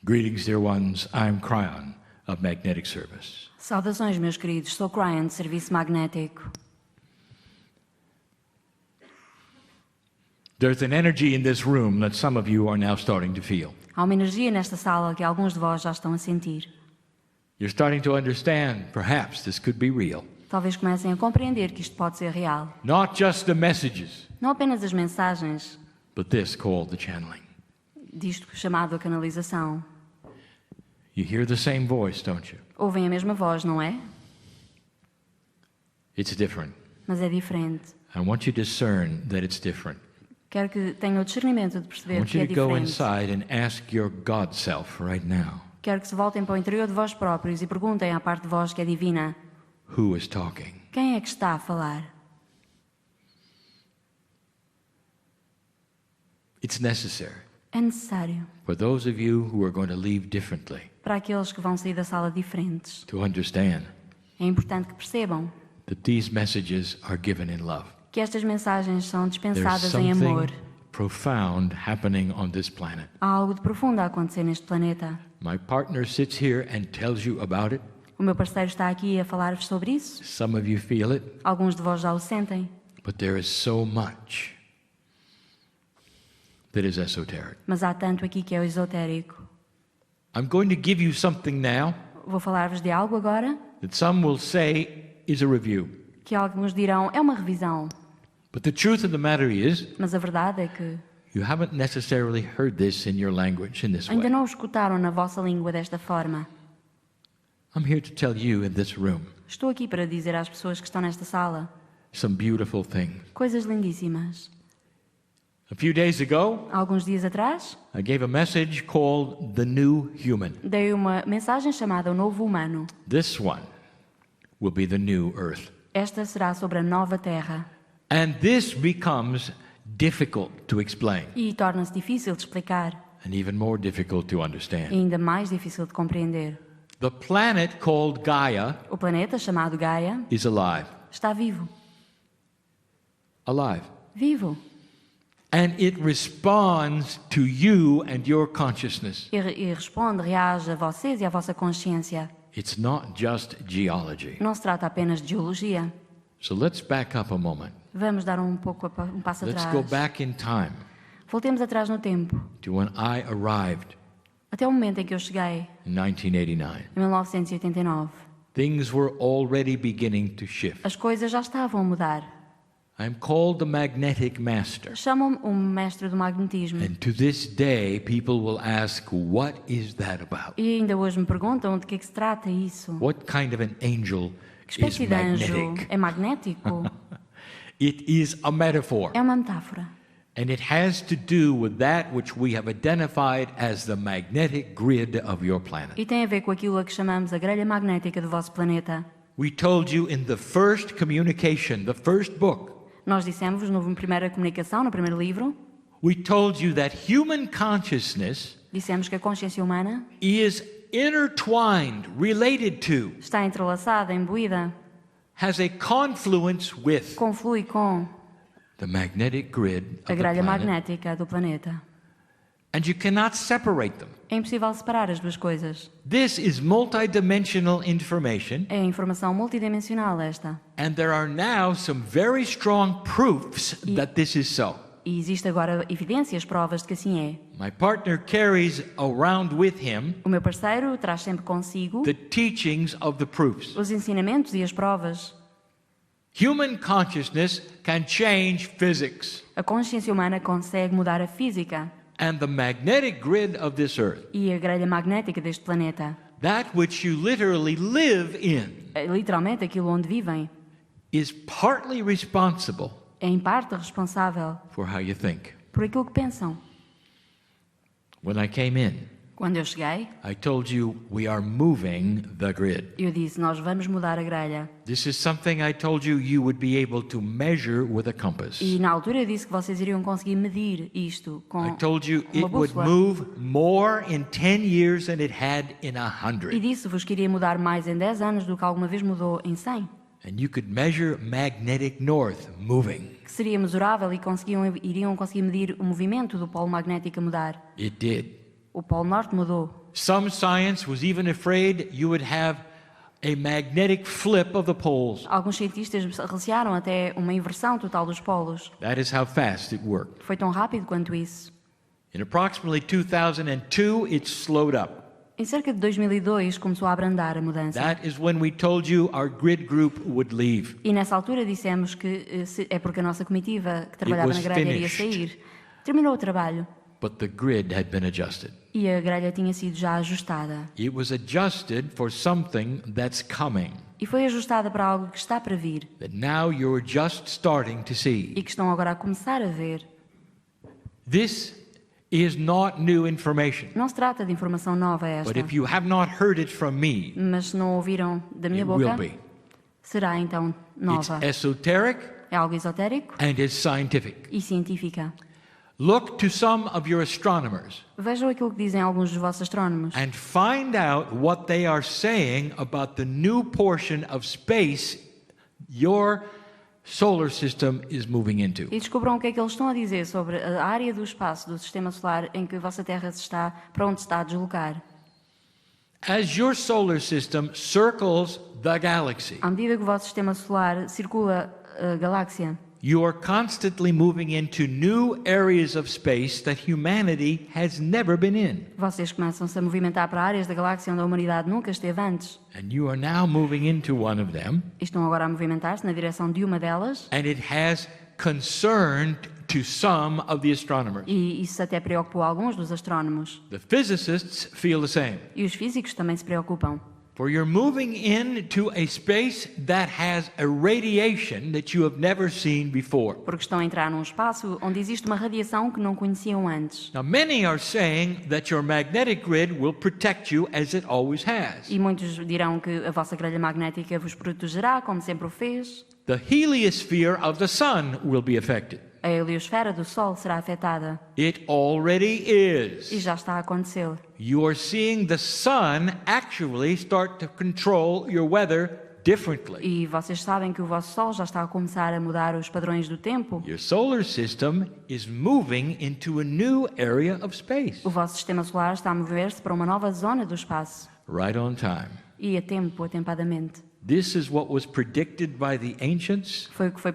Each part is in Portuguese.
Greetings, dear ones. I'm Kryon of Magnetic Service. Saudações, meus queridos. Sou Kryon, de Serviço Magnético. There's an energy in this room that some of you are now starting to feel. Há uma energia nesta sala que alguns de vós já estão a sentir. You're starting to understand, perhaps, this could be real. Talvez comecem a compreender que isto pode ser real. Not just the messages, Não apenas as mensagens but this called the channeling. disto chamado a canalização. You hear the same voice, don't you? Ouvem a mesma voz, não é? It's different. Mas é diferente. I want you to discern that it's different. Quero que tenham o discernimento de I perceber want que é you to go diferente. inside and ask your God self right now, Quero que se voltem para o interior de vós próprios e perguntem à parte de vós que é divina: who is talking? quem é que está a falar? It's necessary É necessário for those of you who are going to leave differently para aqueles que vão sair da sala diferentes. to understand É importante que percebam that these messages are given in love. que estas mensagens são There's dispensadas em amor. something profound happening on this planet. Há algo de profundo a acontecer neste planeta. My partner sits here and tells you about it. O meu parceiro está aqui a falar-vos sobre isso. Some of you feel it, Alguns de vós já o sentem, but there is so much that is esoteric. mas há tanto aqui que é o esotérico. I'm going to give you something now Vou falar-vos de algo agora that some will say is a review. que alguns dirão é uma revisão, But the truth of the matter is, mas a verdade é que you haven't necessarily heard this in your language in this ainda way. não o escutaram na vossa língua desta forma. I'm here to tell you in this room Estou aqui para dizer às pessoas que estão nesta sala some beautiful things. coisas lindíssimas. A few days ago, Há alguns dias atrás, I gave a message called The New Human. dei uma mensagem chamada O Novo Humano. This one will be the new earth. Esta será sobre a nova Terra. And this becomes difficult to explain E torna-se difícil de explicar and even more difficult to e understand. ainda mais difícil de compreender. The planet called Gaia O planeta, chamado Gaia, is alive. está vivo. Alive. Vivo. And it responds to you and your consciousness. E responde, reage a vocês e à vossa consciência. It's not just geology. Não se trata apenas de geologia. So let's back up a moment. Vamos dar um passo Let's go atrás. back in time Voltemos atrás no tempo, to when I arrived até o momento em que eu cheguei, in 1989. em 1989. Things were already beginning to shift. As coisas já estavam a mudar. I'm called the magnetic master. Chamam-me o mestre do magnetismo. And to this day, people will ask, what is that about? E ainda hoje me perguntam de que é que se trata isso. What kind of an angel Que is espécie de anjo magnetic? é magnético? It is a metaphor. É uma metáfora. And it has to do with that which we have identified as the magnetic grid of your planet. E tem a ver com aquilo a que chamamos a grelha magnética do vosso planeta. We told you in the first communication, the first book, Nós dissemos na primeira comunicação, no primeiro livro, we told you that human consciousness dissemos que a consciência humana is intertwined, related to, está entrelaçada, imbuída, has a confluence with conflui com the magnetic grid a of the grelha planet. magnética do planeta. And you cannot separate them. É impossível separar as duas coisas. This is multidimensional information, É informação multidimensional esta. and there are now some very strong proofs that this is so. E existe agora evidências, provas de que assim é. My partner carries around with him O meu parceiro traz sempre consigo the teachings of the proofs. os ensinamentos e as provas. Human consciousness can change physics, A consciência humana consegue mudar a física and the magnetic grid of this earth, e a grelha magnética deste planeta. that which you literally live in, É literalmente aquilo onde vivem. is partly responsible É em parte responsável for how you think. por aquilo que pensam. When I came in, Quando eu cheguei, I told you we are moving the grid. eu disse, nós vamos mudar a grelha. This is something I told you you would be able to measure with a compass. E na altura eu disse que vocês iriam conseguir medir isto com I told you uma it would bússola. move more in 10 years than it had in E 100. disse-vos que iria mudar mais em 10 anos do que alguma vez mudou em 100. And you could measure magnetic north moving. Que seria mesurável e iriam conseguir medir o movimento do polo magnético a mudar. It did. O polo norte mudou. Some science was even afraid you would have a magnetic flip of the poles. Alguns cientistas recearam até uma inversão total dos polos. That is how fast it worked. Foi tão rápido quanto isso. In approximately 2002, it slowed up. Em cerca de 2002 começou a abrandar a mudança. That is when we told you our grid group would leave. E nessa altura dissemos que é porque a nossa comitiva que trabalhava na grelha iria sair. Terminou o trabalho. But the grid had been adjusted. E a grelha tinha sido já ajustada. It was adjusted for something that's coming. E foi ajustada para algo que está para vir. That now you're just starting to see. E que estão agora a começar a ver. This is not new information. Não se trata de informação nova esta. But if you have not heard it from me, Mas se não ouviram da minha it boca, will be. será então It's nova. esoteric É algo esotérico and it's scientific. e científica. Look to some of your astronomers Vejam aquilo que dizem alguns dos vossos astrónomos and find out what they are saying about the new portion of space your solar system is moving into. e descubram o que é que eles estão a dizer sobre a área do espaço do sistema solar em que a vossa Terra se está, para onde se está a deslocar. As your solar system circles the galaxy, À medida que o vosso sistema solar circula a galáxia, you are constantly moving into new areas of space that humanity has never been in. vocês começam-se a movimentar para áreas da galáxia onde a humanidade nunca esteve antes. And you are now moving into one of them, E estão agora a movimentar-se na direção de uma delas. and it has concern to some of the astronomers. E isso até preocupou alguns dos astrónomos. The physicists feel the same. E os físicos também se preocupam. For you're moving into a space that has a radiation that you have never seen before. Porque estão a entrar num espaço onde existe uma radiação que não conheciam antes. Now, many are saying that your magnetic grid will protect you as it always has. E muitos dirão que a vossa grelha magnética vos protegerá, como sempre o fez. The heliosphere of the sun will be affected. A heliosfera do Sol será afetada. It already is. E já está a acontecer. You are seeing the sun actually start to control your weather differently. E vocês sabem que o vosso Sol já está a começar a mudar os padrões do tempo. Your solar system is moving into a new area of space. O vosso sistema solar está a mover-se para uma nova zona do espaço. Right on time. E a tempo, atempadamente. This is what was predicted by the ancients Foi o que foi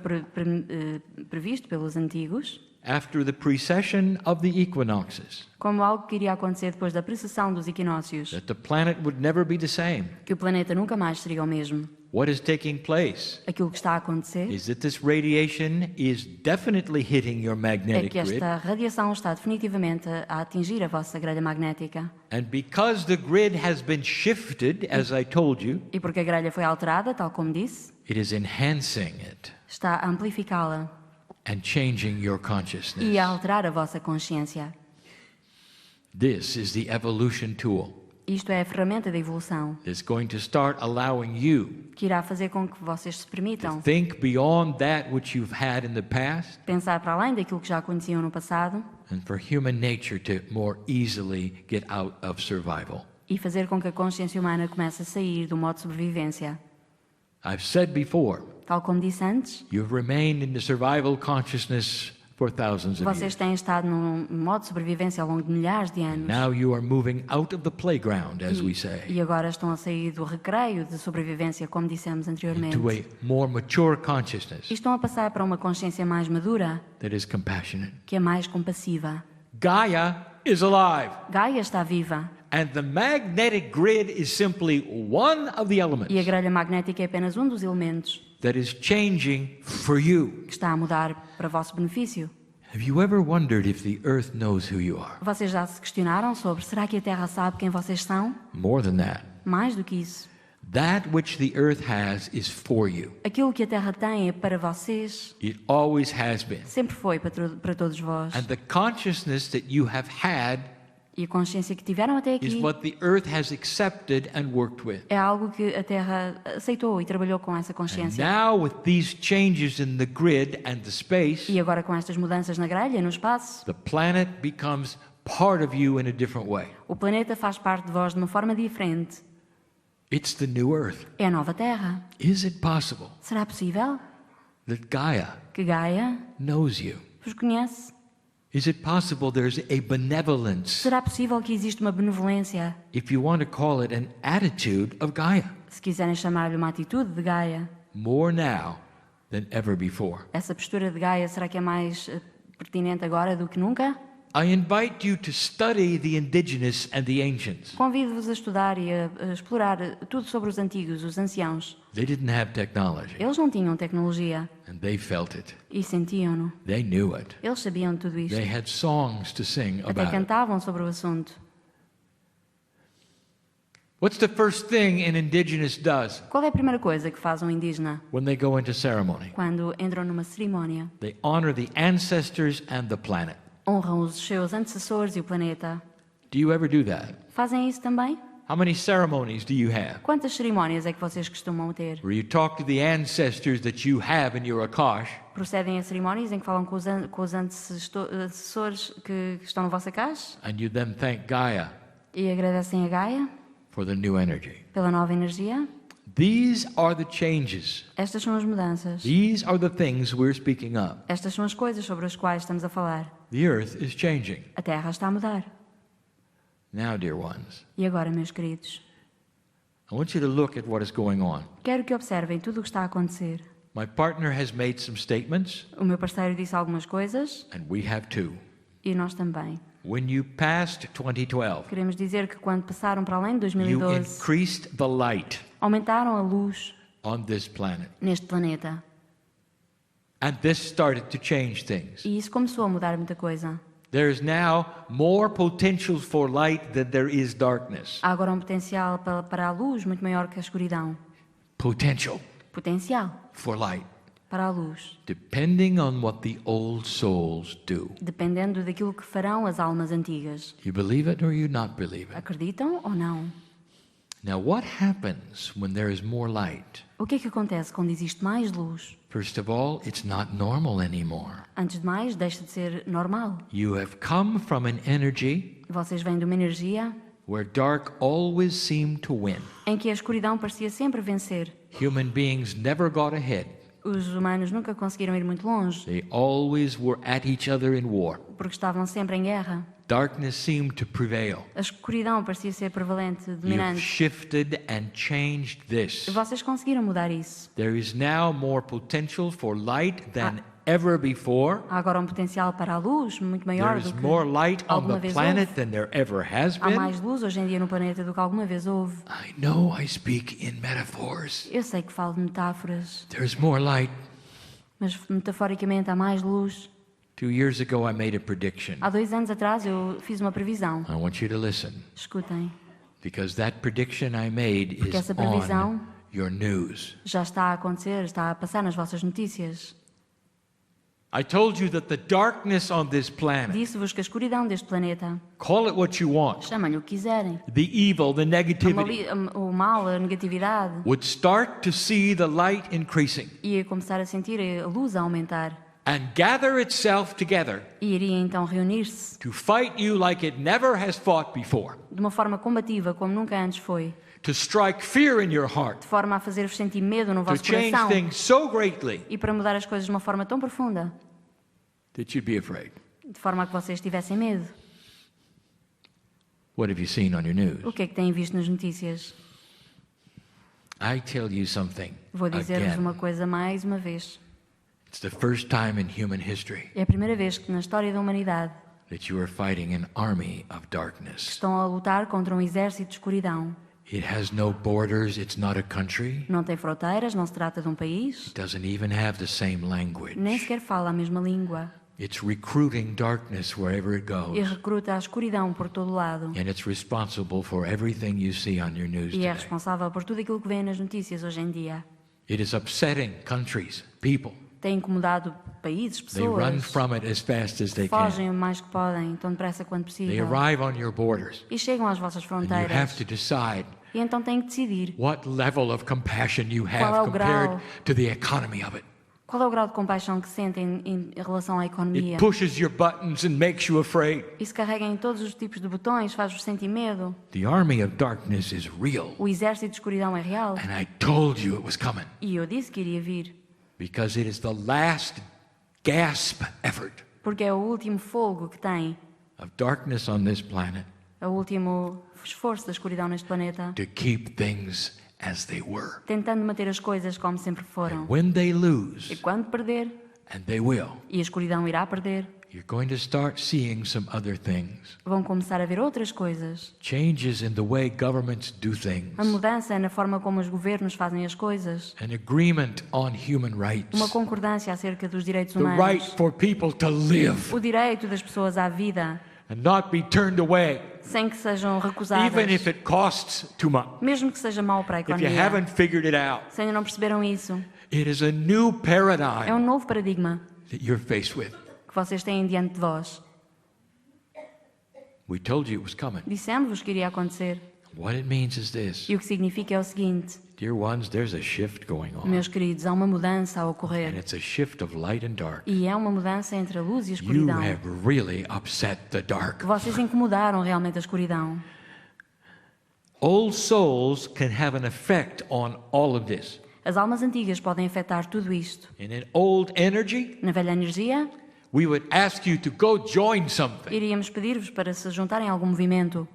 previsto pelos antigos, after the precession of the equinoxes, como algo que iria acontecer depois da precessão dos equinócios, that the planet would never be the same. que o planeta nunca mais seria o mesmo. What is taking place Aquilo que está a acontecer is that this radiation is definitely hitting your é magnetic que grid. esta radiação está definitivamente a atingir a vossa grelha magnética. And because the grid has been shifted, as I told you, E porque a grelha foi alterada, tal como disse, it is enhancing it está a amplificá-la and changing your e consciousness. a alterar a vossa consciência. This is the evolution tool Isto é a ferramenta da evolução, that's going to start allowing you que irá fazer com que vocês se to permitam think beyond that which you've had in the past, pensar para além daquilo que já conheciam no passado and for human nature to more easily get out of survival. e fazer com que a consciência humana comece a sair do modo de sobrevivência. I've said before, Tal como disse antes, you've remained in the survival consciousness for thousands of vocês years. têm estado num modo de sobrevivência ao longo de milhares de anos. Now you are moving out of the playground, as we say, E agora estão a sair do recreio de sobrevivência, como dissemos anteriormente. into a more mature consciousness E estão a passar para uma consciência mais madura, that is compassionate. que é mais compassiva. Gaia is alive, Gaia está viva and the magnetic grid is simply one of the e a elements grelha magnética é apenas um dos elementos that is changing for you. que está a mudar para vosso benefício. Have you ever wondered if the earth knows who you are? Vocês já se questionaram sobre será que a Terra sabe quem vocês são? More than that, Mais do que isso. that which the earth has is for you. Aquilo que a Terra tem é para vocês, It always has been. sempre foi para todos vós. And the consciousness that you have had E a consciência que tiveram até is aqui what the earth has accepted and worked with. é algo que a Terra aceitou e trabalhou com essa And consciência. now with these changes in the grid and the space, E agora com estas mudanças na grelha, no espaço, the planet becomes part of you in a different way. o planeta faz parte de vós de uma forma diferente. It's the new earth. É a nova Terra. Is it possible Será possível that Gaia que Gaia knows you? vos conhece? Is it possible there's a benevolence, Será possível que existe uma benevolência, if you want to call it an attitude of Gaia, se quiserem chamar-lhe uma atitude de Gaia? more now than ever before? Essa postura de Gaia será que é mais pertinente agora do que nunca? I invite you to study the indigenous and the ancients. Convido-vos a estudar e a explorar tudo sobre os antigos, os anciãos. They didn't have technology, Eles não tinham tecnologia and they felt it. e sentiam-no. They knew it. Eles sabiam tudo isto. They had songs to sing Até about it. cantavam sobre o assunto. What's the first thing an indigenous does Qual é a primeira coisa que faz um indígena when they go into ceremony? quando entram numa cerimónia? They honor the ancestors and the planet. Honram os seus antecessores e o planeta. Do you ever do that? Fazem isso também? How many ceremonies do you have Quantas cerimónias é que vocês costumam ter? where you talk to the ancestors that you have in your Akash Procedem a cerimónias em que falam com os antecessores que estão na vossa casa and you then thank Gaia e agradecem a Gaia for the new energy? pela nova energia? These are the changes. Estas são as mudanças. These are the things we're speaking of. Estas são as coisas sobre as quais estamos a falar. The earth is changing. A Terra está a mudar. Now, dear ones, E agora, meus queridos, I want you to look at what is going on. quero que observem tudo o que está a acontecer. My partner has made some statements, O meu parceiro disse algumas coisas and we have too. e nós também. When you passed 2012, Queremos dizer que quando passaram para além de you 2012, increased the light aumentaram a luz on this planet. neste planeta. And this started to change things. E isso começou a mudar muita coisa. There is now more potential for light than there is darkness. Há agora um potencial para a luz muito maior que a escuridão. Potential Potencial for light, para a luz, depending on what the old souls do. dependendo daquilo que farão as almas antigas. You believe it or you not believe it? Acreditam ou não? Now, what happens when there is more light? O que é que acontece quando existe mais luz? First of all, it's not normal anymore. Antes de mais, deixa de ser normal. You have come from an energy Vocês vêm de uma energia where dark always seemed to win. em que a escuridão parecia sempre vencer. Human beings never got ahead. Os humanos nunca conseguiram ir muito longe, They always were at each other in war. porque estavam sempre em guerra. Darkness seemed to prevail. A escuridão parecia ser prevalente, You've dominante. shifted and changed this. Vocês conseguiram mudar isso. There is now more potential for light than ever before. Há agora um potencial para a luz muito maior There is do que more light on alguma the vez planet houve. than there ever has Há been. mais luz hoje em dia no planeta do que alguma vez houve. I know I speak in metaphors. Eu sei que falo de metáforas, There's more light. mas metaforicamente há mais luz. 2 years ago, I made a prediction. Há 2 anos atrás eu fiz uma previsão. I want you to listen, Escutem, because that prediction I made Porque is essa previsão on your news. já está a acontecer, está a passar nas vossas notícias. I told you that the darkness on this planet, Disse-vos que a escuridão deste planeta, call it what you want, chamem-lhe o que quiserem, the evil, the negativity, o mal, a negatividade, would start to see the light increasing ia começar a sentir a luz a aumentar and gather itself together e iria então reunir-se to fight you like it never has fought before, de uma forma combativa como nunca antes foi, to strike fear in your heart, de forma a fazer-vos sentir medo no to vosso change coração things so greatly e para mudar as coisas de uma forma tão profunda, that you'd be afraid. de forma a que vocês tivessem medo. What have you seen on your news? O que é que têm visto nas notícias? I tell you something Vou dizer-vos uma again. coisa mais uma vez. It's the first time in human history É a primeira vez que na história da humanidade that you are fighting an army of darkness. estão a lutar contra um exército de escuridão. It has no borders, it's not a country, Não tem fronteiras, não se trata de um país, it doesn't even have the same language. nem sequer fala a mesma língua. It's recruiting darkness wherever it E goes. recruta a escuridão por todo lado. And it's responsible for everything you see on your news E é today. responsável por tudo aquilo que vê nas notícias hoje em dia. It is upsetting countries, people. Tem incomodado países, They run pessoas. from it as fast as they can. Fogem o mais que podem, tão depressa quanto They possível. arrive on your borders. E chegam às vossas And you have fronteiras. to decide E então têm que decidir what level of compassion you Qual é have o compared grau? to the economy of it. qual é o grau de compaixão que sentem em relação à economia. It pushes your buttons and makes you afraid. Isso carrega em todos os tipos de botões, faz-vos sentir medo. The army of darkness is real. O exército de escuridão é real. And I told you it was coming E eu disse que iria vir. because it is the last gasp effort Porque é o último fogo que tem, of darkness on this planet é o último esforço da escuridão neste planeta, to keep things as they were. tentando manter as coisas como sempre foram. And when they E lose, quando perder, and they will, e a escuridão irá perder, you're going to start seeing some other things. vão começar a ver outras coisas. Changes in the way governments do things. A mudança é na forma como os governos fazem as coisas. An agreement on human rights. Uma concordância acerca dos direitos The right humanos. for people to live O direito das pessoas à vida, and not be turned away, sem que sejam recusadas. even if it costs too much. Mesmo que seja mau para a If you economia. haven't figured it out, Se ainda não perceberam isso, it is a new é paradigm novo paradigma that you're faced with. que vocês têm diante de vós. We told you it was coming. Dissemos-vos que iria acontecer. What it means is this. E o que significa é o seguinte: Dear ones, there's a shift going on. meus queridos, há uma mudança a And ocorrer. it's a shift of light and dark. E é uma mudança entre a luz e a You escuridão. have really upset the dark. Vocês incomodaram realmente a escuridão. Old souls can have an effect on all of this. As almas antigas podem afetar tudo isto. And in old energy, Na velha energia, we would ask you to go join something. iríamos pedir-vos para se juntarem a algum movimento.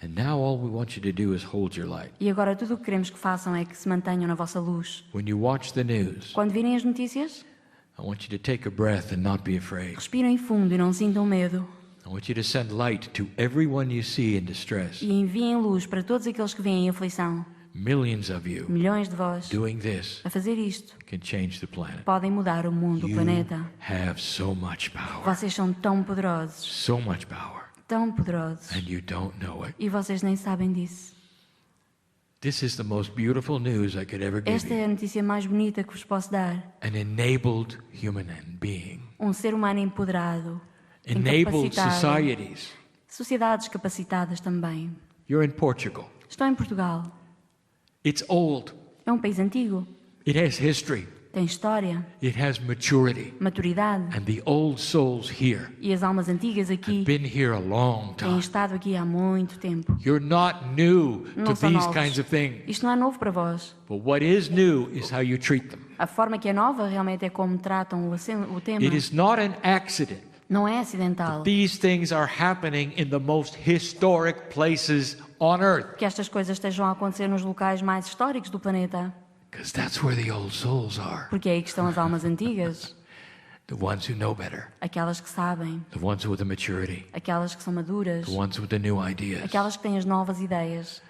And now all we want you to do is hold your light. E agora tudo o que queremos que façam é que se mantenham na vossa luz. When you watch the news, Quando virem as notícias, I want you to take a breath and not be afraid. respirem fundo e não sintam medo. I want you to send light to everyone you see in distress. E enviem luz para todos aqueles que veem em aflição. Millions of you Milhões de vós doing this a fazer isto can change the planet. podem mudar o mundo, o You planeta. have so much power. Vocês são tão poderosos, So much power. tão poderosos. And you don't know it. E vocês nem sabem disso. This is the most beautiful news I could ever give Esta é you. a notícia mais bonita que vos posso dar. An enabled human being. Um ser humano empoderado, Enabled incapacitado. societies. Sociedades capacitadas também. You're in Portugal. Estou em Portugal. It's old. É um país antigo. It has history. Tem história, It has maturity. maturidade. And the old souls here E as almas antigas aqui have been here a long têm time. estado aqui há muito tempo. You're not new to Não são these novos. kinds of things. Isto não é novo para vós. But what is new is how you treat them. A forma que é nova realmente é como tratam o tema. It is not an accident. Não é acidental These things are happening in the most historic places on earth. que estas coisas estejam a acontecer nos locais mais históricos do planeta. Because that's where the old souls are. Porque é aí que estão as almas antigas. The ones who know better. Aquelas que sabem. The ones with the maturity. Aquelas que são maduras. The ones with the new ideas. Aquelas que têm as novas ideias.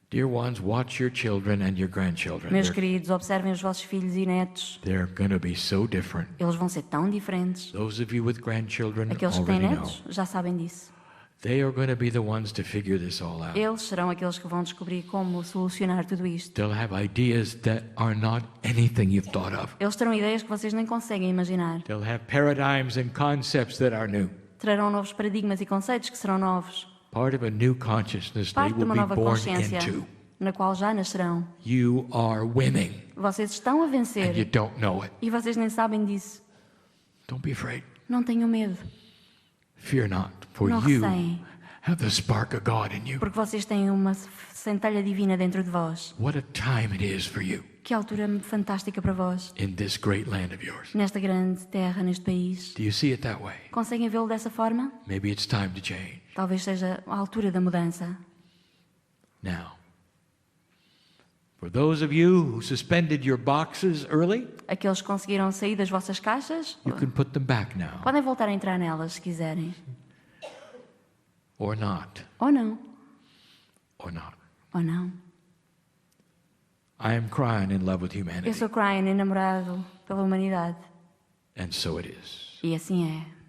Dear ones, watch your children and your grandchildren. Meus queridos, observem os vossos filhos e netos. They're going to be so different. Eles vão ser tão diferentes. Those of you with grandchildren Aqueles que têm already know. netos já sabem disso. They are going to be the ones to figure this all out. Eles serão aqueles que vão descobrir como solucionar tudo isto. They'll have ideas that are not anything you've thought of. Eles terão ideias que vocês nem conseguem imaginar. They'll have paradigms and concepts that are new. Trarão novos paradigmas e conceitos que serão novos. Part of a new consciousness they Parte de will uma be nova born consciência into. na qual já nascerão. You are winning Vocês estão a and you vencer don't know it. e vocês nem sabem disso. Don't be afraid. Não tenham medo, Fear not, for não you receiem, have the spark of God in you. porque vocês têm uma centelha divina dentro de vós. What a time it is for you Que altura fantástica para vós, in this great land of yours. nesta grande terra, neste país. Do you see it that way? Conseguem vê-lo dessa forma? Maybe it's time to change. Talvez seja a altura da mudança. Now, for those of you who suspended your boxes early, Aqueles que conseguiram sair das vossas caixas, you can put them back now, podem voltar a entrar nelas se quiserem. or not, Ou não, or not. ou não. I am crying in love with Eu humanity, sou Kryon, enamorado pela humanidade. and so it is. E assim é.